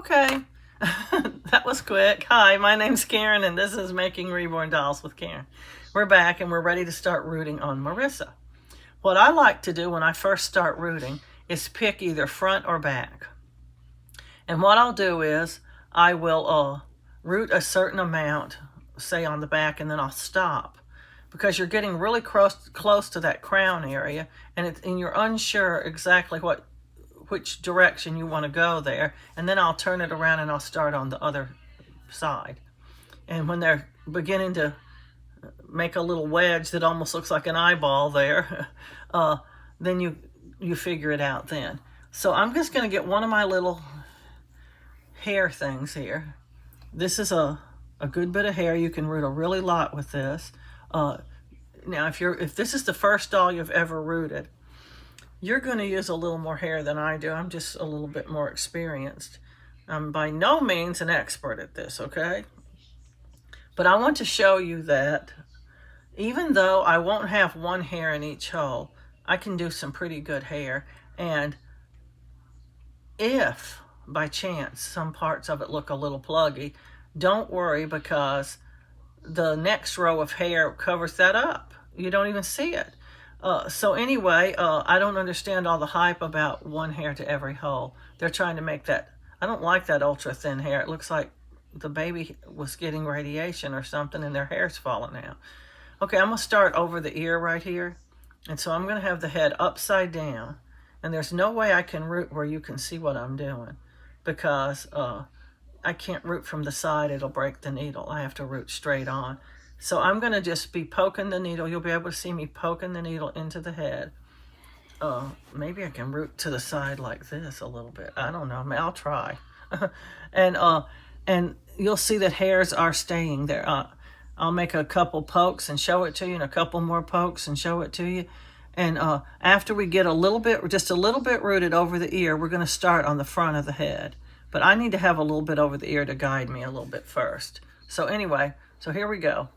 Okay, that was quick. Hi, my name's Karen, and this is Making Reborn Dolls with Karen. We're back, and we're ready to start rooting on Marissa. What I like to do when I first start rooting is pick either front or back. And what I'll do is I will root a certain amount, say on the back, and then I'll stop. Because you're getting really close to that crown area, and you're unsure exactly which direction you want to go there, and then I'll turn it around and I'll start on the other side. And when they're beginning to make a little wedge that almost looks like an eyeball there, then you figure it out then. So I'm just going to get one of my little hair things here. This is a good bit of hair. You can root a really lot with this. Now if this is the first doll you've ever rooted, you're going to use a little more hair than I do. I'm just a little bit more experienced. I'm by no means an expert at this, okay? But I want to show you that even though I won't have one hair in each hole, I can do some pretty good hair. And if by chance some parts of it look a little pluggy, don't worry, because the next row of hair covers that up. You don't even see it. So anyway, I don't understand all the hype about one hair to every hole. They're trying to make that. I don't like that ultra thin hair. It looks like the baby was getting radiation or something and their hair's falling out. Okay, I'm going to start over the ear right here. And so I'm going to have the head upside down. And there's no way I can root where you can see what I'm doing, because I can't root from the side. It'll break the needle. I have to root straight on. So I'm going to just be poking the needle. You'll be able to see me poking the needle into the head. Maybe I can root to the side like this a little bit. I don't know. I'll try. And you'll see that hairs are staying there. I'll make a couple pokes and show it to you, and a couple more pokes and show it to you. And after we get just a little bit rooted over the ear, we're going to start on the front of the head. But I need to have a little bit over the ear to guide me a little bit first. So anyway, so here we go.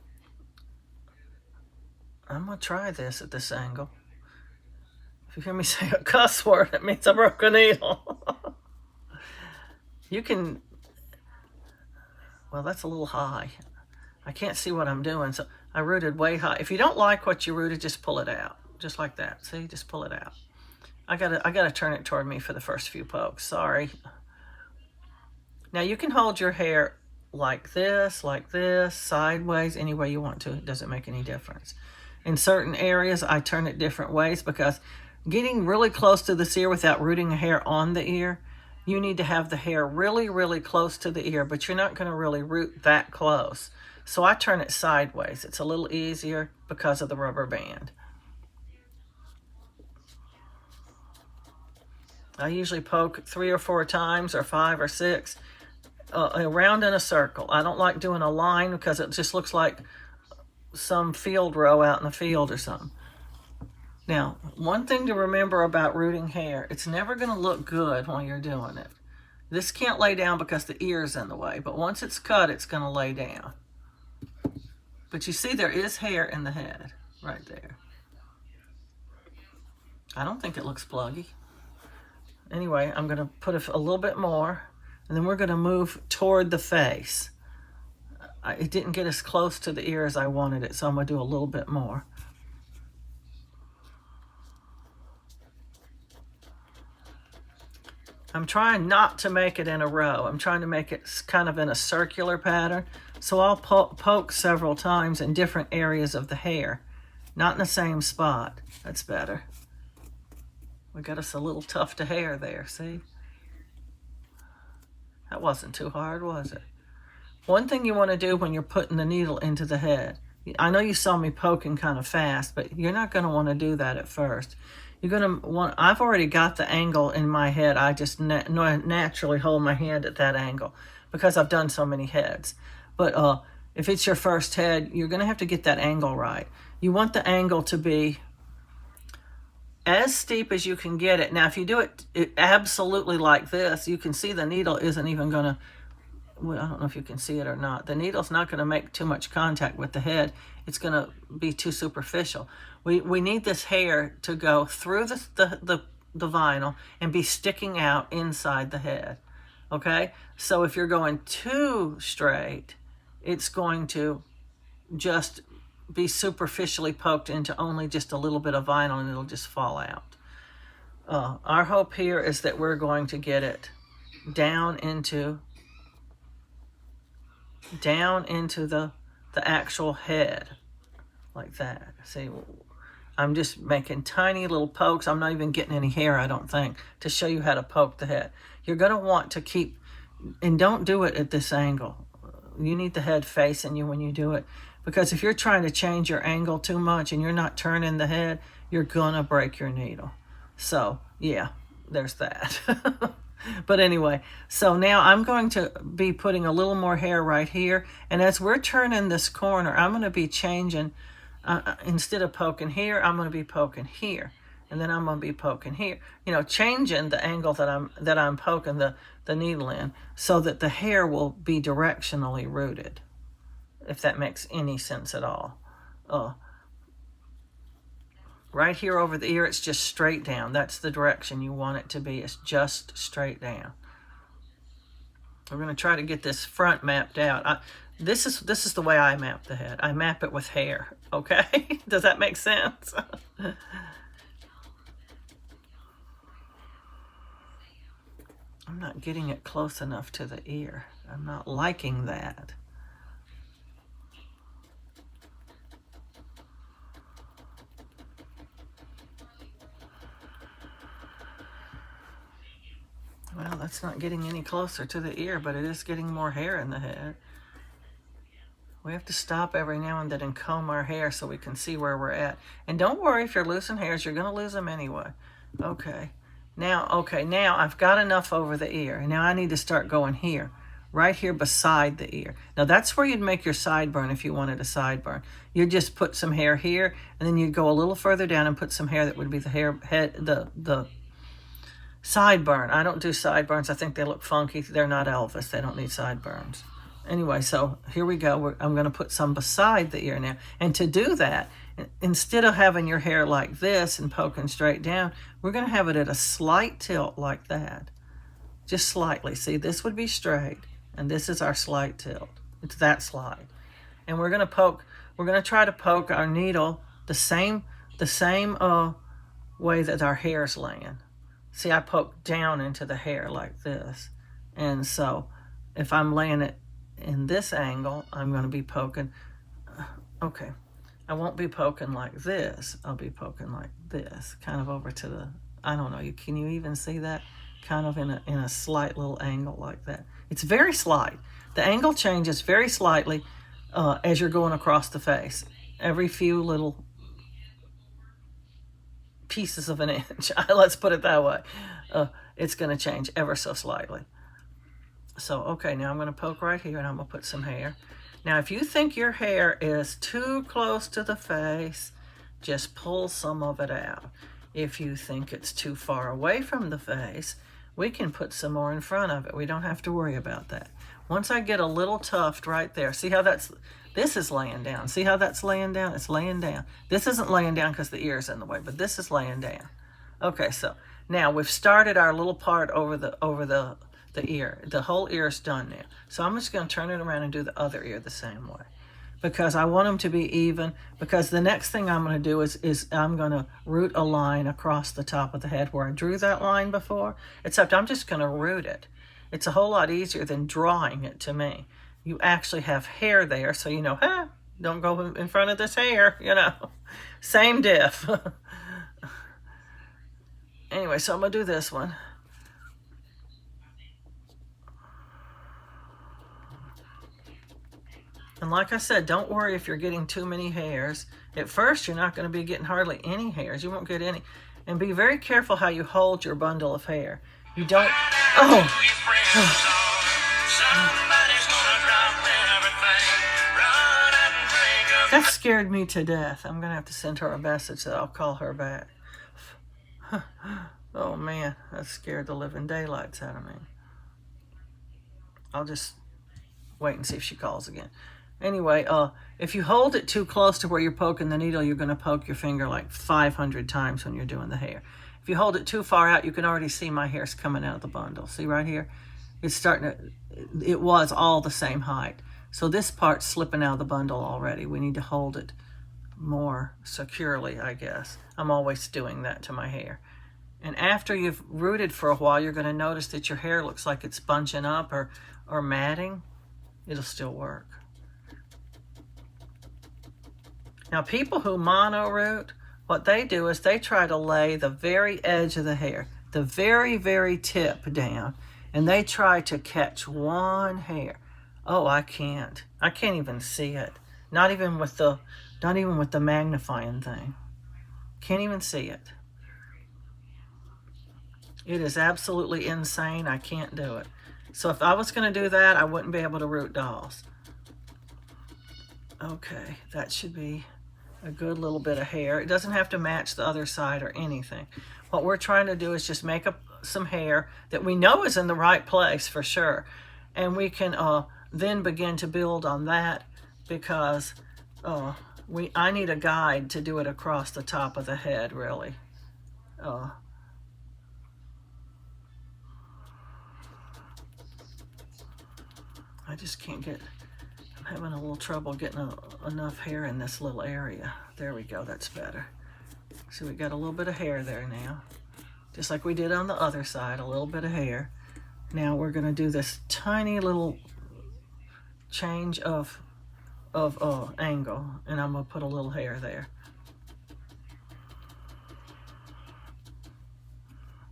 I'm going to try this at this angle. If you hear me say a cuss word, it means I broke a needle. You can... Well, that's a little high. I can't see what I'm doing, so I rooted way high. If you don't like what you rooted, just pull it out. Just like that. See? Just pull it out. I gotta turn it toward me for the first few pokes. Sorry. Now you can hold your hair like this, sideways, any way you want to. It doesn't make any difference. In certain areas, I turn it different ways, because getting really close to this ear without rooting a hair on the ear, you need to have the hair really, really close to the ear, but you're not going to really root that close. So I turn it sideways. It's a little easier because of the rubber band. I usually poke 3 or 4 times, or 5 or 6, around in a circle. I don't like doing a line because it just looks like some field row out in the field or something. Now, one thing to remember about rooting hair, it's never going to look good while you're doing it. This can't lay down because the ear's in the way, but once it's cut, it's going to lay down. But you see there is hair in the head right there. I don't think it looks pluggy. Anyway, I'm going to put a little bit more, and then we're going to move toward the face. It didn't get as close to the ear as I wanted it, so I'm going to do a little bit more. I'm trying not to make it in a row. I'm trying to make it kind of in a circular pattern. So I'll poke several times in different areas of the hair, not in the same spot. That's better. We got us a little tuft of hair there, see? That wasn't too hard, was it? One thing you want to do when you're putting the needle into the head, I know you saw me poking kind of fast, but you're not going to want to do that at first. You're going to want, I've already got the angle in my head. I just naturally hold my hand at that angle because I've done so many heads. But if it's your first head, you're going to have to get that angle right. You want the angle to be as steep as you can get it. Now, if you do it absolutely like this, you can see the needle isn't even going to, well, I don't know if you can see it or not. The needle's not going to make too much contact with the head. It's going to be too superficial. We need this hair to go through the vinyl and be sticking out inside the head. Okay, so if you're going too straight, it's going to just be superficially poked into only just a little bit of vinyl, and it'll just fall out. Our hope here is that we're going to get it down into the actual head, like that. See, I'm just making tiny little pokes. I'm not even getting any hair, I don't think, to show you how to poke the head. You're going to want to keep, and don't do it at this angle. You need the head facing you when you do it, because if you're trying to change your angle too much and you're not turning the head, you're going to break your needle. So, yeah, there's that. But anyway, so now I'm going to be putting a little more hair right here. And as we're turning this corner, I'm going to be changing, instead of poking here, I'm going to be poking here. And then I'm going to be poking here. You know, changing the angle that I'm poking the needle in, so that the hair will be directionally rooted, if that makes any sense at all. Right here over the ear, it's just straight down. That's the direction you want it to be. It's just straight down. We're going to try to get this front mapped out. This is the way I map the head. I map it with hair, okay? Does that make sense? I'm not getting it close enough to the ear. I'm not liking that. Well, that's not getting any closer to the ear, but it is getting more hair in the head. We have to stop every now and then and comb our hair so we can see where we're at. And don't worry if you're losing hairs, you're going to lose them anyway. Okay, now I've got enough over the ear. And now I need to start going here, right here beside the ear. Now that's where you'd make your sideburn if you wanted a sideburn. You'd just put some hair here, and then you'd go a little further down and put some hair that would be the sideburn. I don't do sideburns. I think they look funky. They're not Elvis. They don't need sideburns. Anyway, so here we go. I'm going to put some beside the ear now. And to do that, instead of having your hair like this and poking straight down, we're going to have it at a slight tilt like that. Just slightly. See, this would be straight, and this is our slight tilt. It's that slight. And we're going to try to poke our needle the same way that our hair's laying. See, I poke down into the hair like this. And so if I'm laying it in this angle, I'm going to be poking. Okay, I won't be poking like this. I'll be poking like this, kind of over to the, I don't know, can you even see that? Kind of in a slight little angle like that. It's very slight. The angle changes very slightly as you're going across the face. Every few little pieces of an inch. Let's put it that way. It's going to change ever so slightly. So, okay, now I'm going to poke right here, and I'm going to put some hair. Now, if you think your hair is too close to the face, just pull some of it out. If you think it's too far away from the face, we can put some more in front of it. We don't have to worry about that. Once I get a little tuft right there, see how this is laying down. See how that's laying down? It's laying down. This isn't laying down because the ear's in the way, but this is laying down. Okay, so now we've started our little part over the ear. The whole ear's done now. So I'm just going to turn it around and do the other ear the same way, because I want them to be even, because the next thing I'm going to do is I'm going to root a line across the top of the head where I drew that line before, except I'm just going to root it. It's a whole lot easier than drawing it to me. You actually have hair there, so you know, don't go in front of this hair, you know. Same diff. Anyway, so I'm going to do this one. And like I said, don't worry if you're getting too many hairs. At first, you're not going to be getting hardly any hairs. You won't get any. And be very careful how you hold your bundle of hair. You don't... That scared me to death. I'm going to have to send her a message that I'll call her back. Oh, man. That scared the living daylights out of me. I'll just wait and see if she calls again. Anyway, if you hold it too close to where you're poking the needle, you're going to poke your finger like 500 times when you're doing the hair. If you hold it too far out, you can already see my hair's coming out of the bundle. See right here? It's starting to, it was all the same height. So this part's slipping out of the bundle already. We need to hold it more securely, I guess. I'm always doing that to my hair. And after you've rooted for a while, you're going to notice that your hair looks like it's bunching up or matting. It'll still work. Now, people who mono root, what they do is they try to lay the very edge of the hair, the very, very tip down, and they try to catch one hair. Oh, I can't. I can't even see it. Not even with the magnifying thing. Can't even see it. It is absolutely insane. I can't do it. So if I was going to do that, I wouldn't be able to root dolls. Okay, that should be a good little bit of hair. It doesn't have to match the other side or anything. What we're trying to do is just make up some hair that we know is in the right place for sure. And we can then begin to build on that, because I need a guide to do it across the top of the head, really. I just can't get, I'm having a little trouble getting enough hair in this little area. There we go, that's better. So we got a little bit of hair there now. Just like we did on the other side, a little bit of hair. Now we're gonna do this tiny little change of angle, and I'm gonna put a little hair there.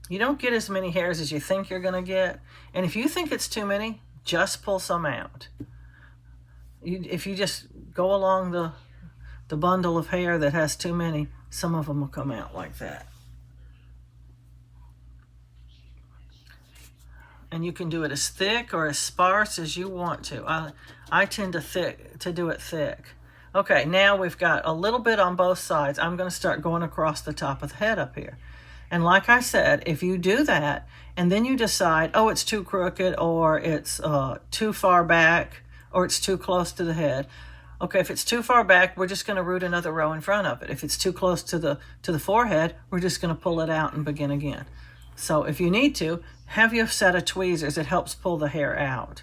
You don't get as many hairs as you think you're gonna get, and if you think it's too many, just pull some out. If you just go along the bundle of hair that has too many, some of them will come out like that. And you can do it as thick or as sparse as you want to. I tend to do it thick. Okay, now we've got a little bit on both sides. I'm going to start going across the top of the head up here. And like I said, if you do that and then you decide, oh, it's too crooked, or it's too far back, or it's too close to the head. Okay, if it's too far back, we're just going to root another row in front of it. If it's too close to the forehead, we're just going to pull it out and begin again. So if you need to, have your set of tweezers. It helps pull the hair out.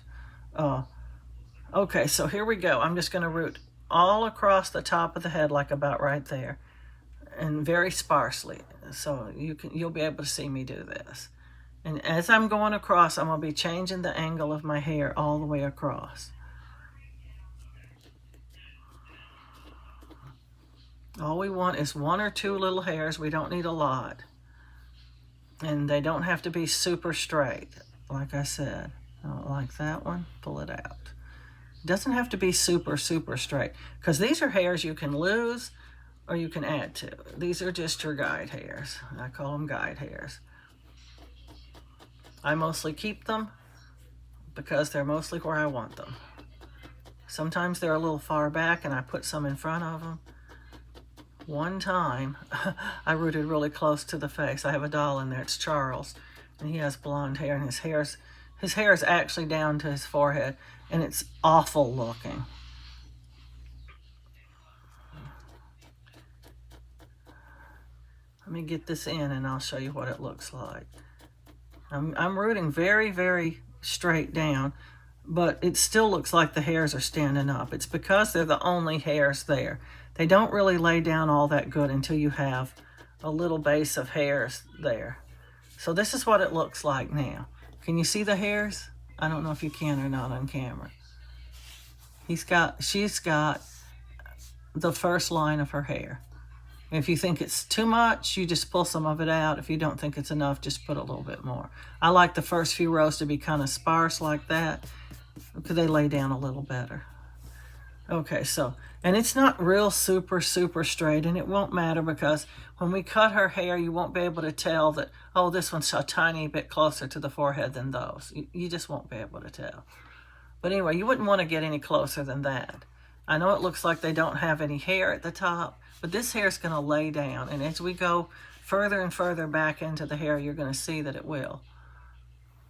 Okay, so here we go. I'm just going to root all across the top of the head, like about right there, and very sparsely. So you'll be able to see me do this. And as I'm going across, I'm going to be changing the angle of my hair all the way across. All we want is one or two little hairs. We don't need a lot. And they don't have to be super straight, like I said. Like that one, pull it out. It doesn't have to be super, super straight, because these are hairs you can lose or you can add to. These are just your guide hairs. I call them guide hairs. I mostly keep them because they're mostly where I want them. Sometimes they're a little far back and I put some in front of them. One time, I rooted really close to the face. I have a doll in there, it's Charles, and he has blonde hair, and his hair is actually down to his forehead, and it's awful looking. Let me get this in and I'll show you what it looks like. I'm rooting very, very straight down, but it still looks like the hairs are standing up. It's because they're the only hairs there. They don't really lay down all that good until you have a little base of hairs there. So this is what it looks like now. Can you see the hairs? I don't know if you can or not on camera. She's got the first line of her hair. If you think it's too much, you just pull some of it out. If you don't think it's enough, just put a little bit more. I like the first few rows to be kind of sparse like that, because they lay down a little better. Okay, so, and it's not real super, super straight, and it won't matter, because when we cut her hair, you won't be able to tell that, oh, this one's a tiny bit closer to the forehead than those. You just won't be able to tell. But anyway, you wouldn't want to get any closer than that. I know it looks like they don't have any hair at the top, but this hair is going to lay down, and as we go further and further back into the hair, you're going to see that it will.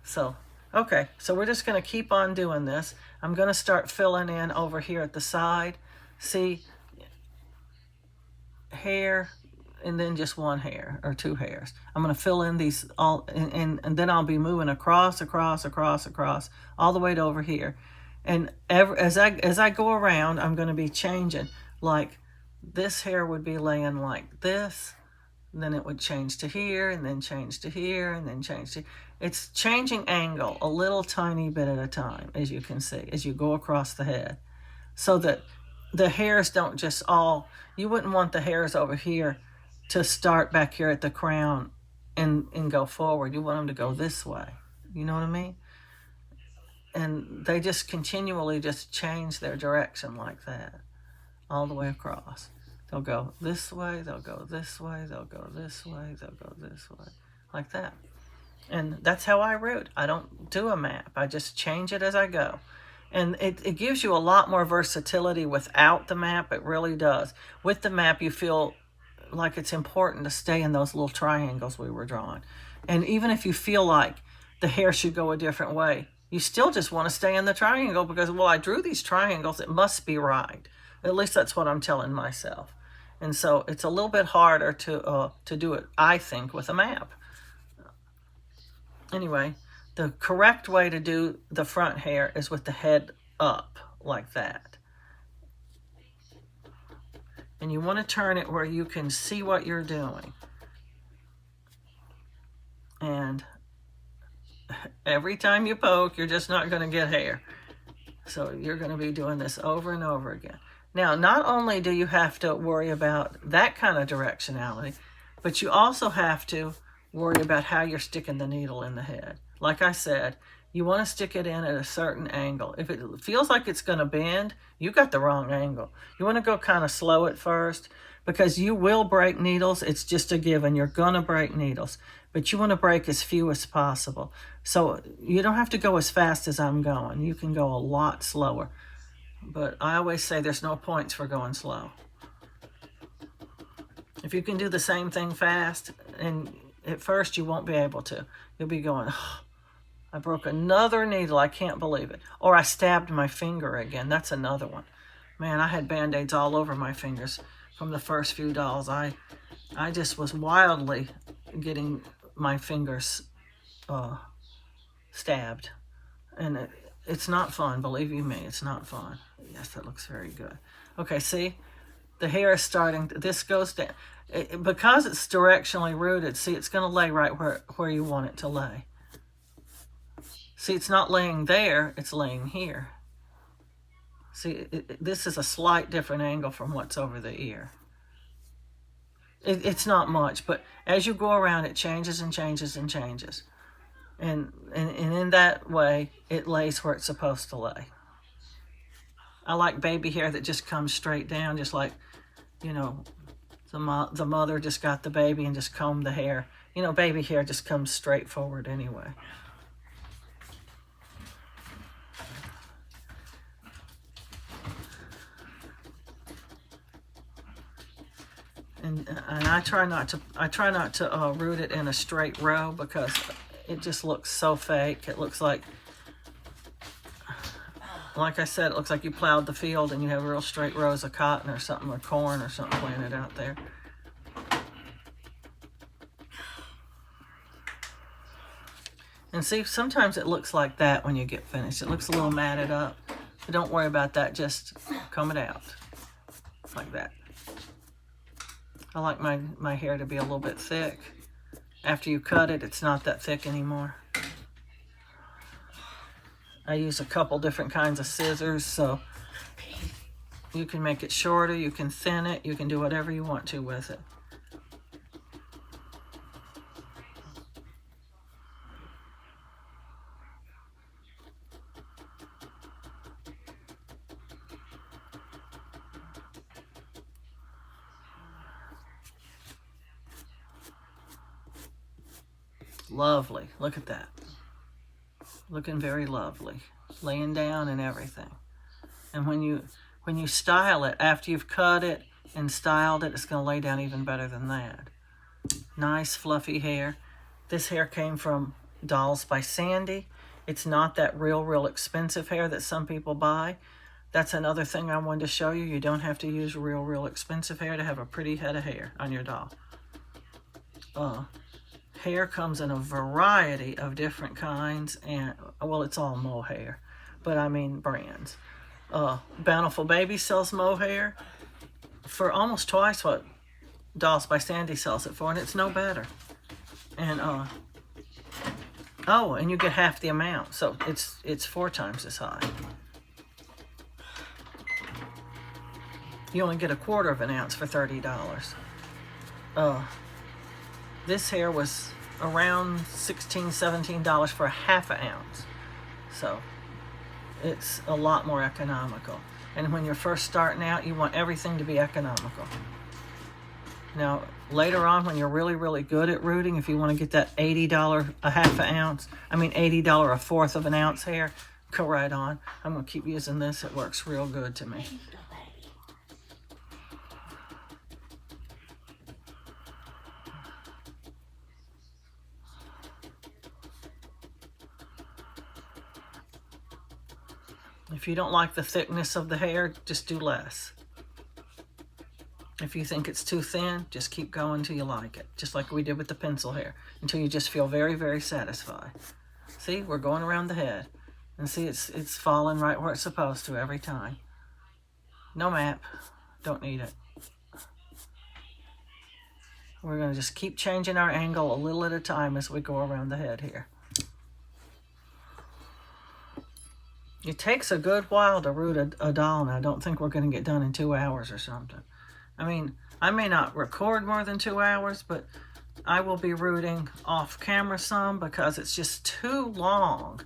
So, okay, so we're just going to keep on doing this. I'm going to start filling in over here at the side. See, hair, and then just one hair or two hairs. I'm going to fill in these all, and then I'll be moving across, all the way to over here. And as I go around, I'm going to be changing. Like this hair would be laying like this, and then it would change to here, and then change to here, and then change to... It's changing angle a little tiny bit at a time, as you can see, as you go across the head. So that the hairs don't just all... You wouldn't want the hairs over here to start back here at the crown and go forward. You want them to go this way. You know what I mean? And they just continually just change their direction like that, all the way across. They'll go this way, they'll go this way, they'll go this way, they'll go this way, like that. And that's how I root. I don't do a map. I just change it as I go. And it gives you a lot more versatility without the map. It really does. With the map, you feel like it's important to stay in those little triangles we were drawing. And even if you feel like the hair should go a different way, you still just want to stay in the triangle because, well, I drew these triangles. It must be right. At least that's what I'm telling myself. And so it's a little bit harder to do it, I think, with a map. Anyway, the correct way to do the front hair is with the head up, like that. And you want to turn it where you can see what you're doing. And every time you poke, you're just not going to get hair. So you're going to be doing this over and over again. Now, not only do you have to worry about that kind of directionality, but you also have to worry about how you're sticking the needle in the head. Like I said, you want to stick it in at a certain angle. If it feels like it's going to bend, you got the wrong angle. You want to go kind of slow at first because you will break needles. It's just a given. You're going to break needles, but you want to break as few as possible. So you don't have to go as fast as I'm going. You can go a lot slower. But I always say there's no points for going slow. If you can do the same thing fast, and at first you won't be able to. You'll be going, oh, I broke another needle. I can't believe it. Or I stabbed my finger again. That's another one. Man, I had Band-Aids all over my fingers from the first few dolls. I just was wildly getting my fingers stabbed. And it's not fun, believe you me, it's not fun. Yes, that looks very good. Okay, see? The hair is starting, this goes down. Because it's directionally rooted, see, it's going to lay right where you want it to lay. See, it's not laying there, it's laying here. See, this is a slight different angle from what's over the ear. It's not much, but as you go around, it changes and changes and changes. And in that way, it lays where it's supposed to lay. I like baby hair that just comes straight down, just like, you know, the mother just got the baby and just combed the hair. You know, baby hair just comes straight forward anyway. And I try not to root it in a straight row because it just looks so fake. It looks like I said, it looks like you plowed the field and you have real straight rows of cotton or something, or corn or something planted out there. And see, sometimes it looks like that when you get finished. It looks a little matted up. But don't worry about that. Just comb it out like that. I like my hair to be a little bit thick. After you cut it, it's not that thick anymore. I use a couple different kinds of scissors, so you can make it shorter, you can thin it, you can do whatever you want to with it. Lovely. Look at that. Looking very lovely. Laying down and everything. And when you style it, after you've cut it and styled it, it's going to lay down even better than that. Nice fluffy hair. This hair came from Dolls by Sandy. It's not that real expensive hair that some people buy. That's another thing I wanted to show you. You don't have to use real expensive hair to have a pretty head of hair on your doll. hair comes in a variety of different kinds, and well, it's all mohair, but I mean brands. Bountiful Baby sells mohair for almost twice what Dolls by Sandy sells it for, and it's no better. And oh, and you get half the amount, so it's 4 times as high. You only get 1/4 of an ounce for $30. This hair was around $16, $17 for a half an ounce. So it's a lot more economical. And when you're first starting out, you want everything to be economical. Now, later on, when you're really, really good at rooting, if you want to get that $80 a half an ounce, $80 1/4 of an ounce hair, go right on. I'm going to keep using this. It works real good to me. If you don't like the thickness of the hair, just do less. If you think it's too thin, just keep going until you like it. Just like we did with the pencil hair, until you just feel very, very satisfied. See, we're going around the head. And see, it's falling right where it's supposed to every time. No map. Don't need it. We're going to just keep changing our angle a little at a time as we go around the head here. It takes a good while to root a doll, and I don't think we're going to get done in 2 hours or something. I may not record more than 2 hours, but I will be rooting off camera some because it's just too long.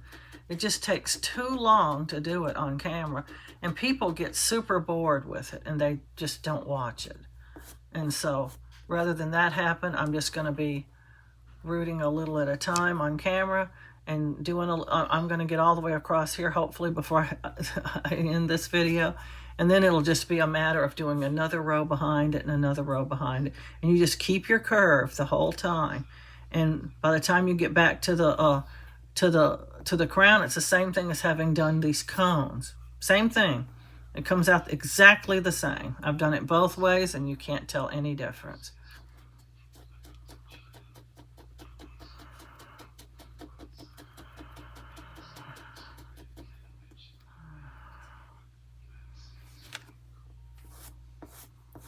It just takes too long to do it on camera, and people get super bored with it, and they just don't watch it. And so rather than that happen, I'm just going to be rooting a little at a time on camera and doing I'm going to get all the way across here hopefully before I end this video, and then it'll just be a matter of doing another row behind it and another row behind it, and you just keep your curve the whole time. And by the time you get back to the crown, it's the same thing as having done these cones. Same thing. It comes out exactly the same. I've done it both ways, and you can't tell any difference.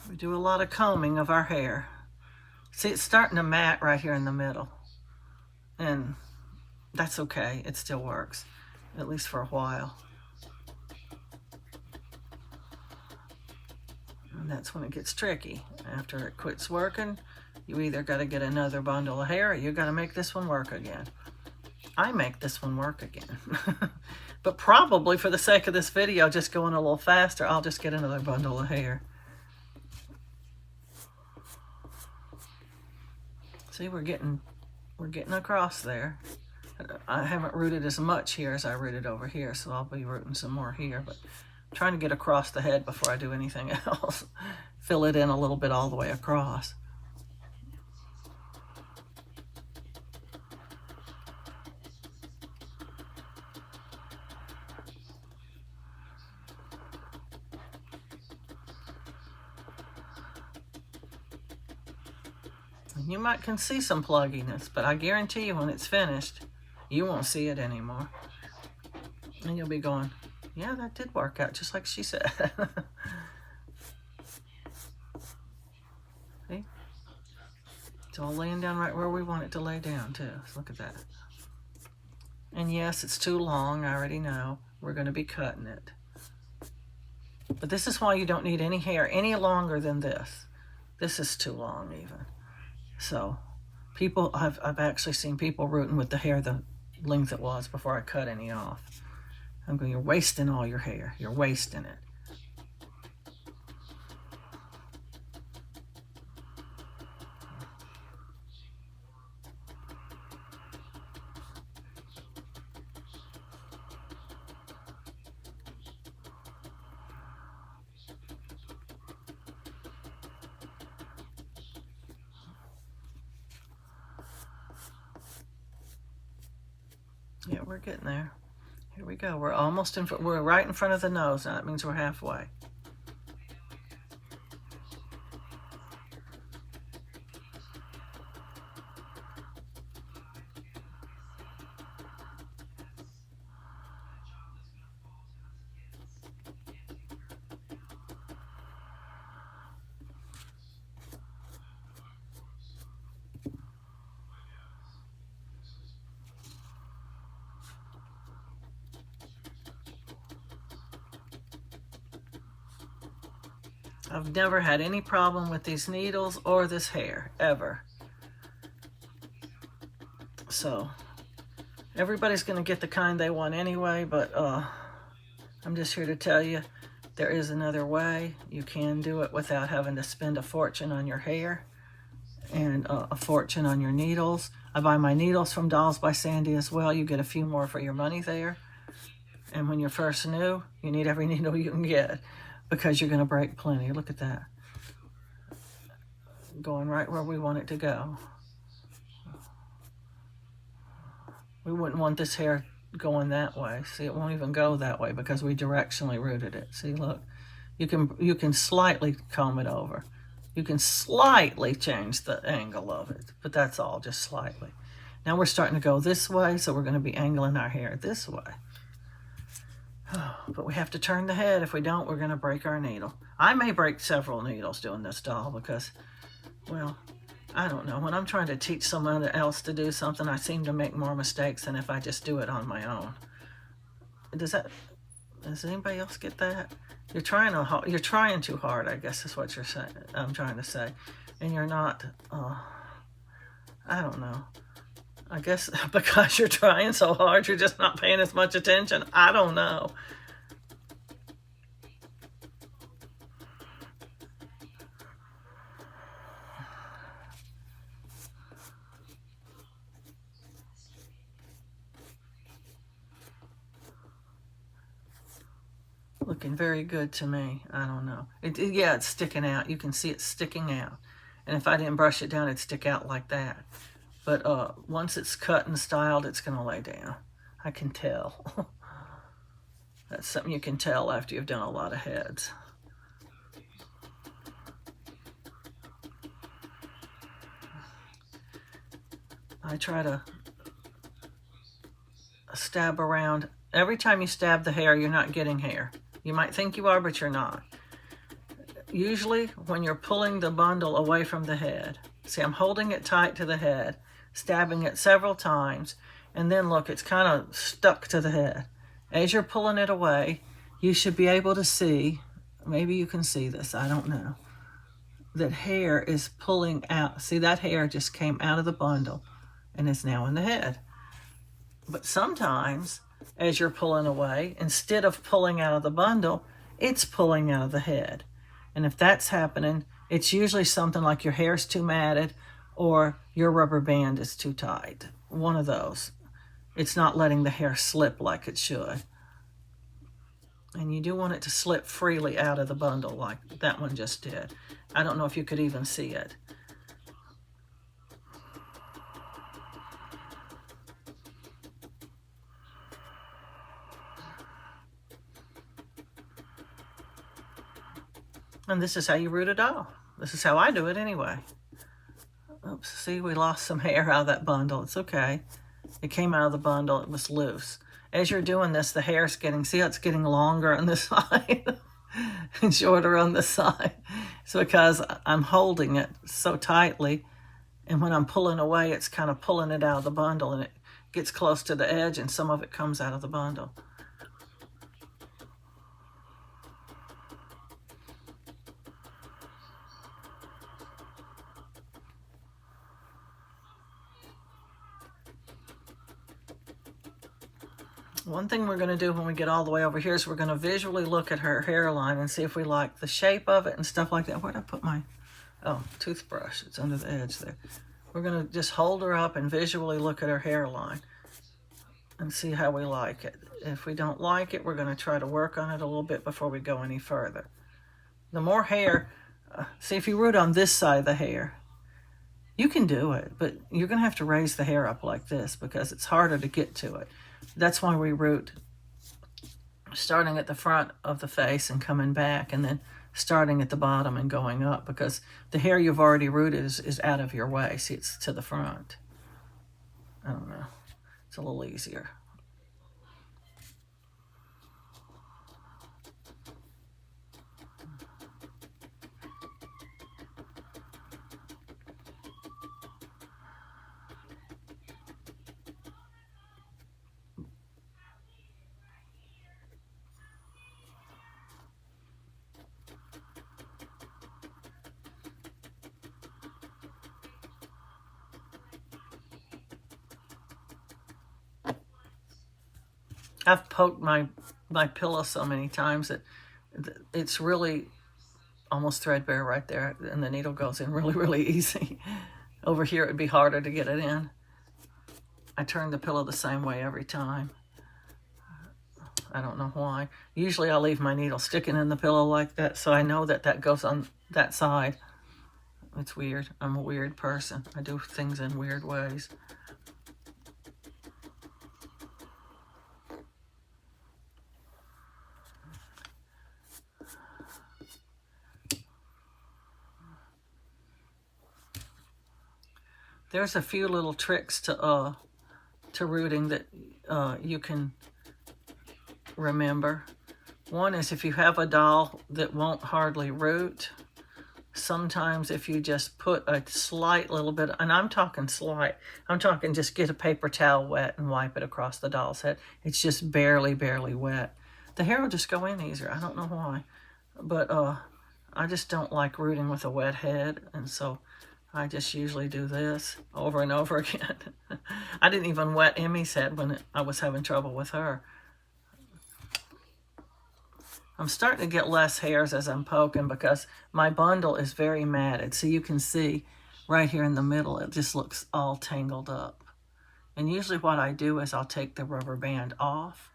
We do a lot of combing of our hair. See, it's starting to mat right here in the middle. And that's okay. It still works, at least for a while. And that's when it gets tricky. After it quits working, you either got to get another bundle of hair or you got to make this one work again. I make this one work again. But probably for the sake of this video, just going a little faster, I'll just get another bundle of hair. See, we're getting across there. I haven't rooted as much here as I rooted over here, so I'll be rooting some more here, but I'm trying to get across the head before I do anything else. Fill it in a little bit all the way across. You might can see some plugginess, but I guarantee you when it's finished, you won't see it anymore. And you'll be going, yeah, that did work out just like she said. See? It's all laying down right where we want it to lay down too. So look at that. And yes, it's too long, I already know. We're going to be cutting it. But this is why you don't need any hair any longer than this. This is too long even. So people, I've actually seen people rooting with the hair the length it was before I cut any off. I'm going, you're wasting all your hair. You're wasting it. Yeah, we're getting there. Here we go. We're almost in. We're right in front of the nose now. That means we're halfway. I've never had any problem with these needles or this hair, ever. So everybody's going to get the kind they want anyway, but I'm just here to tell you there is another way. You can do it without having to spend a fortune on your hair and a fortune on your needles. I buy my needles from Dolls by Sandy as well. You get a few more for your money there. And when you're first new, you need every needle you can get because you're going to break plenty. Look at that. Going right where we want it to go. We wouldn't want this hair going that way. See, it won't even go that way because we directionally rooted it. See, look. You can slightly comb it over. You can slightly change the angle of it, but that's all, just slightly. Now we're starting to go this way, so we're going to be angling our hair this way. But we have to turn the head. If we don't, we're going to break our needle. I may break several needles doing this doll because, well, I don't know. When I'm trying to teach someone else to do something, I seem to make more mistakes than if I just do it on my own. Does anybody else get that? You're trying too hard, I guess is what I'm trying to say. And you're not, I don't know. I guess because you're trying so hard, you're just not paying as much attention. I don't know. Looking very good to me. I don't know. Yeah, it's sticking out. You can see it sticking out. And if I didn't brush it down, it'd stick out like that. But once it's cut and styled, it's going to lay down. I can tell. That's something you can tell after you've done a lot of heads. I try to stab around. Every time you stab the hair, you're not getting hair. You might think you are, but you're not. Usually, when you're pulling the bundle away from the head, see, I'm holding it tight to the head, stabbing it several times, and then look, it's kind of stuck to the head. As you're pulling it away, you should be able to see, maybe you can see this, I don't know, that hair is pulling out. See, that hair just came out of the bundle and is now in the head. But sometimes, as you're pulling away, instead of pulling out of the bundle, it's pulling out of the head. And if that's happening, it's usually something like your hair's too matted or your rubber band is too tight. One of those. It's not letting the hair slip like it should. And you do want it to slip freely out of the bundle like that one just did. I don't know if you could even see it. And this is how you root a doll. This is how I do it anyway. Oops, see, we lost some hair out of that bundle. It's okay. It came out of the bundle. It was loose. As you're doing this, the hair's see how it's getting longer on this side and shorter on this side? It's because I'm holding it so tightly, and when I'm pulling away, it's kind of pulling it out of the bundle, and it gets close to the edge, and some of it comes out of the bundle. One thing we're going to do when we get all the way over here is we're going to visually look at her hairline and see if we like the shape of it and stuff like that. Where'd I put my, toothbrush? It's under the edge there. We're going to just hold her up and visually look at her hairline and see how we like it. If we don't like it, we're going to try to work on it a little bit before we go any further. The more hair, see, if you root on this side of the hair, you can do it, but you're going to have to raise the hair up like this because it's harder to get to it. That's why we root starting at the front of the face and coming back, and then starting at the bottom and going up, because the hair you've already rooted is out of your way. See, it's to the front. I don't know. It's a little easier. I've poked my pillow so many times that it's really almost threadbare right there, and the needle goes in really, really easy. Over here, it'd be harder to get it in. I turn the pillow the same way every time. I don't know why. Usually I leave my needle sticking in the pillow like that, so I know that that goes on that side. It's weird. I'm a weird person. I do things in weird ways. There's a few little tricks to rooting that you can remember. One is if you have a doll that won't hardly root, sometimes if you just put a slight little bit, and I'm talking slight, I'm talking just get a paper towel wet and wipe it across the doll's head. It's just barely, barely wet. The hair will just go in easier. I don't know why. But I just don't like rooting with a wet head, and so I just usually do this over and over again. I didn't even wet Emmy's head when I was having trouble with her. I'm starting to get less hairs as I'm poking because my bundle is very matted. So you can see right here in the middle, it just looks all tangled up. And usually what I do is I'll take the rubber band off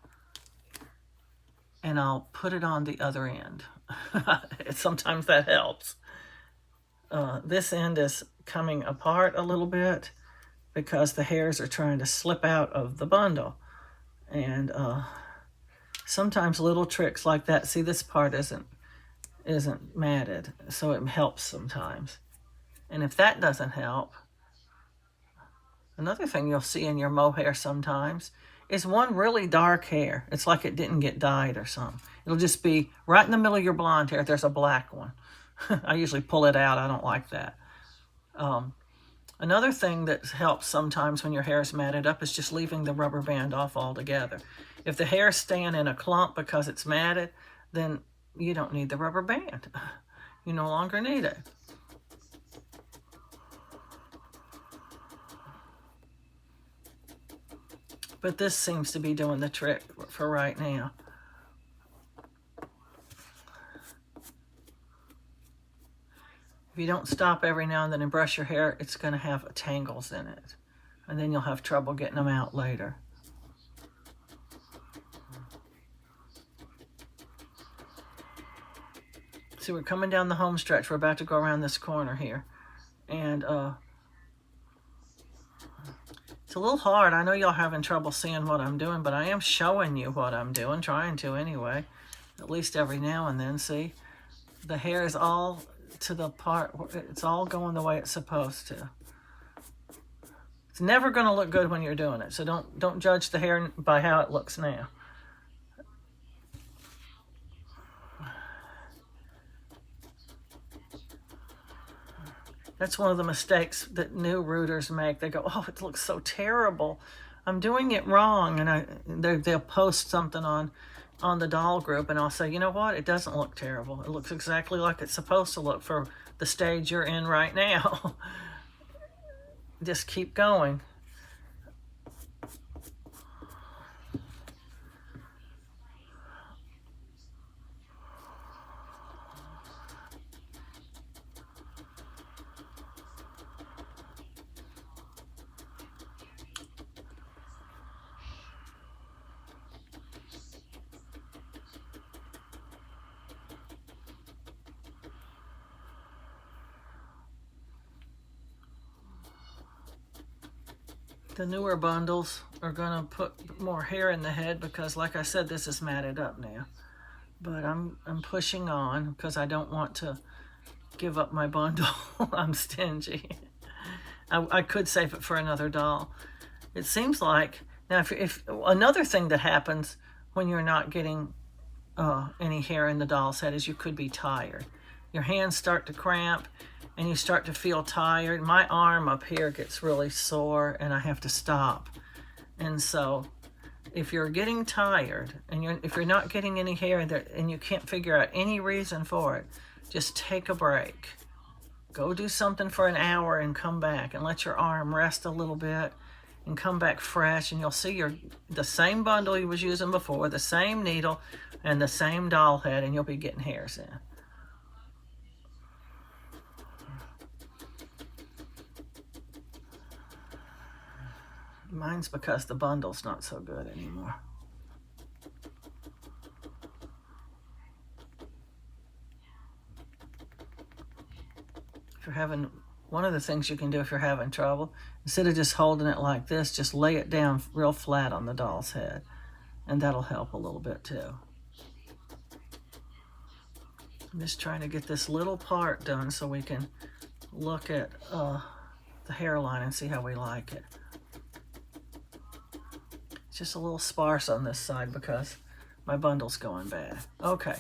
and I'll put it on the other end. Sometimes that helps. This end is coming apart a little bit because the hairs are trying to slip out of the bundle. And sometimes little tricks like that. See, this part isn't matted, so it helps sometimes. And if that doesn't help, another thing you'll see in your mohair sometimes is one really dark hair. It's like it didn't get dyed or something. It'll just be right in the middle of your blonde hair. There's a black one. I usually pull it out. I don't like that. Another thing that helps sometimes when your hair is matted up is just leaving the rubber band off altogether. If the hair is staying in a clump because it's matted, then you don't need the rubber band. You no longer need it. But this seems to be doing the trick for right now. If you don't stop every now and then and brush your hair, it's going to have tangles in it. And then you'll have trouble getting them out later. See, we're coming down the home stretch. We're about to go around this corner here. And it's a little hard. I know y'all having trouble seeing what I'm doing, but I am showing you what I'm doing, trying to anyway. At least every now and then, see? The hair is all to the part where it's all going the way it's supposed to. It's never going to look good when you're doing it, so don't judge the hair by how it looks now. That's one of the mistakes that new rooters make. They go, oh, it looks so terrible. I'm doing it wrong. And they'll post something on the doll group, and I'll say, you know what? It doesn't look terrible. It looks exactly like it's supposed to look for the stage you're in right now. Just keep going. The newer bundles are going to put more hair in the head because, like I said, this is matted up now. But I'm pushing on because I don't want to give up my bundle. I'm stingy. I could save it for another doll. It seems like, now if another thing that happens when you're not getting any hair in the doll's head is you could be tired. Your hands start to cramp and you start to feel tired. My arm up here gets really sore and I have to stop. And so if you're getting tired and if you're not getting any hair there and you can't figure out any reason for it, just take a break. Go do something for an hour and come back and let your arm rest a little bit and come back fresh, and you'll see the same bundle you was using before, the same needle and the same doll head, and you'll be getting hairs in. Mine's because the bundle's not so good anymore. If you're having, one of the things you can do if you're having trouble, instead of just holding it like this, just lay it down real flat on the doll's head, and that'll help a little bit too. I'm just trying to get this little part done so we can look at the hairline and see how we like it. It's just a little sparse on this side because my bundle's going bad. Okay,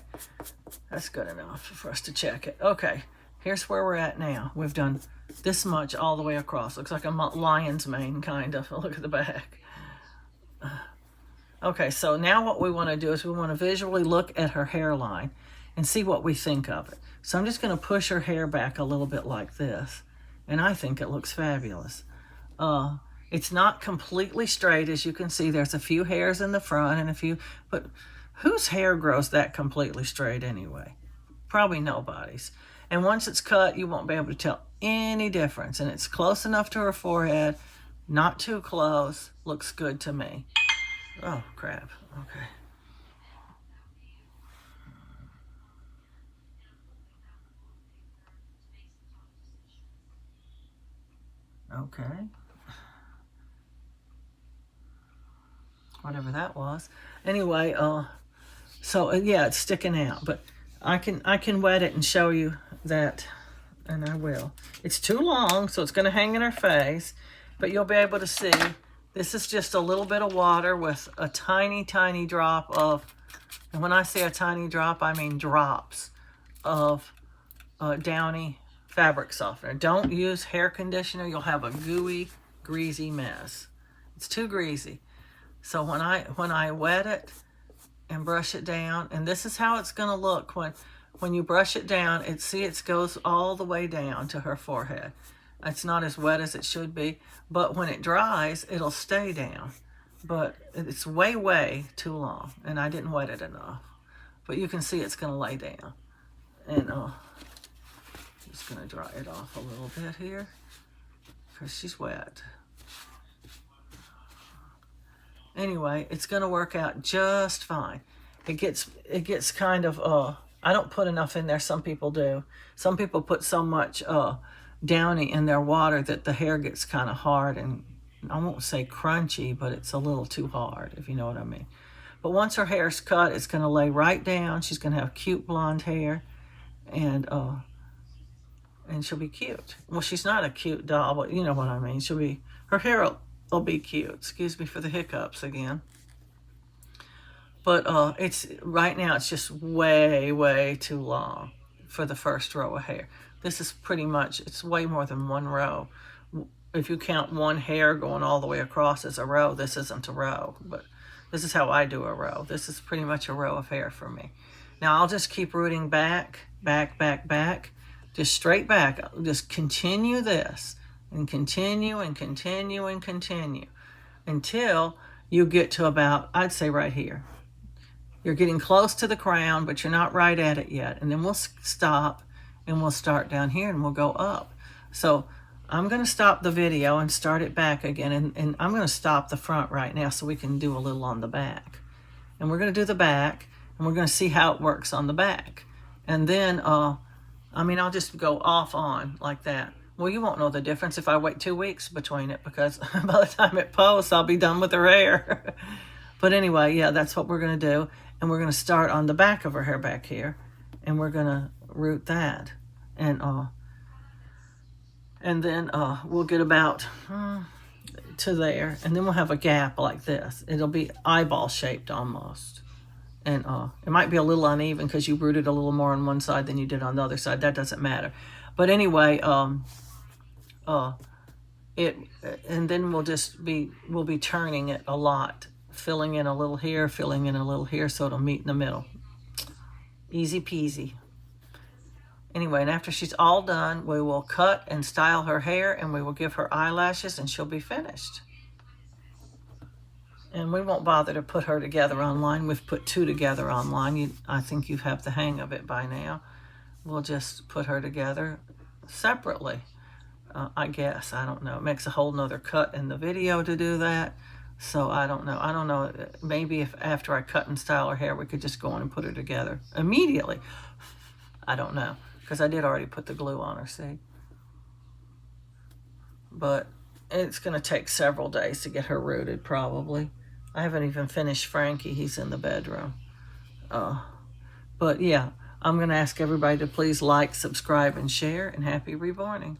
that's good enough for us to check it. Okay, here's where we're at now. We've done this much all the way across. Looks like a lion's mane, kind of. Look at the back. Okay, so now what we want to do is we want to visually look at her hairline and see what we think of it. So I'm just going to push her hair back a little bit like this, and I think it looks fabulous. It's not completely straight, as you can see. There's a few hairs in the front and a few, but whose hair grows that completely straight anyway? Probably nobody's. And once it's cut, you won't be able to tell any difference. And it's close enough to her forehead, not too close. Looks good to me. Oh, crap. Okay. Okay. Whatever that was. Anyway, so yeah, it's sticking out, but I can wet it and show you that, and I will. It's too long, so it's going to hang in her face, but you'll be able to see this is just a little bit of water with a tiny, tiny drop of, and when I say a tiny drop, I mean drops of Downy fabric softener. Don't use hair conditioner. You'll have a gooey, greasy mess. It's too greasy. So when I wet it and brush it down, and this is how it's going to look when you brush it down, it goes all the way down to her forehead. It's not as wet as it should be, but when it dries, it'll stay down. But it's way, way too long, and I didn't wet it enough. But you can see it's going to lay down. And just going to dry it off a little bit here because she's wet. Anyway, it's going to work out just fine. It gets kind of, I don't put enough in there. Some people do. Some people put so much Downy in their water that the hair gets kind of hard and, I won't say crunchy, but it's a little too hard, if you know what I mean. But once her hair's cut, it's going to lay right down. She's going to have cute blonde hair, and she'll be cute. Well, she's not a cute doll, but you know what I mean. Her hair will be cute. Excuse me for the hiccups again. But right now it's just way, way too long for the first row of hair. This is pretty much, it's way more than one row. If you count one hair going all the way across as a row, this isn't a row, but this is how I do a row. This is pretty much a row of hair for me. Now I'll just keep rooting back, just straight back. Just continue this and continue and continue and continue until you get to about, I'd say right here. You're getting close to the crown, but you're not right at it yet. And then we'll stop and we'll start down here and we'll go up. So I'm going to stop the video and start it back again. And I'm going to stop the front right now so we can do a little on the back. And we're going to do the back, and we're going to see how it works on the back. And then, I'll just go off on like that. Well, you won't know the difference if I wait 2 weeks between it, because by the time it posts, I'll be done with her hair. But anyway, yeah, that's what we're going to do. And we're going to start on the back of her hair back here, and we're going to root that. And then we'll get about to there, and then we'll have a gap like this. It'll be eyeball shaped almost. And it might be a little uneven because you rooted a little more on one side than you did on the other side. That doesn't matter. But anyway, and then we'll be turning it a lot, filling in a little here, filling in a little here, so it'll meet in the middle. Easy peasy. Anyway, and after she's all done, we will cut and style her hair, and we will give her eyelashes, and she'll be finished. And we won't bother to put her together online. We've put 2 together online. I think you have the hang of it by now. We'll just put her together separately. I guess. I don't know. It makes a whole nother cut in the video to do that. So I don't know. I don't know. Maybe if after I cut and style her hair, we could just go in and put her together immediately. I don't know. Because I did already put the glue on her, see? But it's going to take several days to get her rooted, probably. I haven't even finished Frankie. He's in the bedroom. But yeah, I'm going to ask everybody to please like, subscribe, and share. And happy reborning.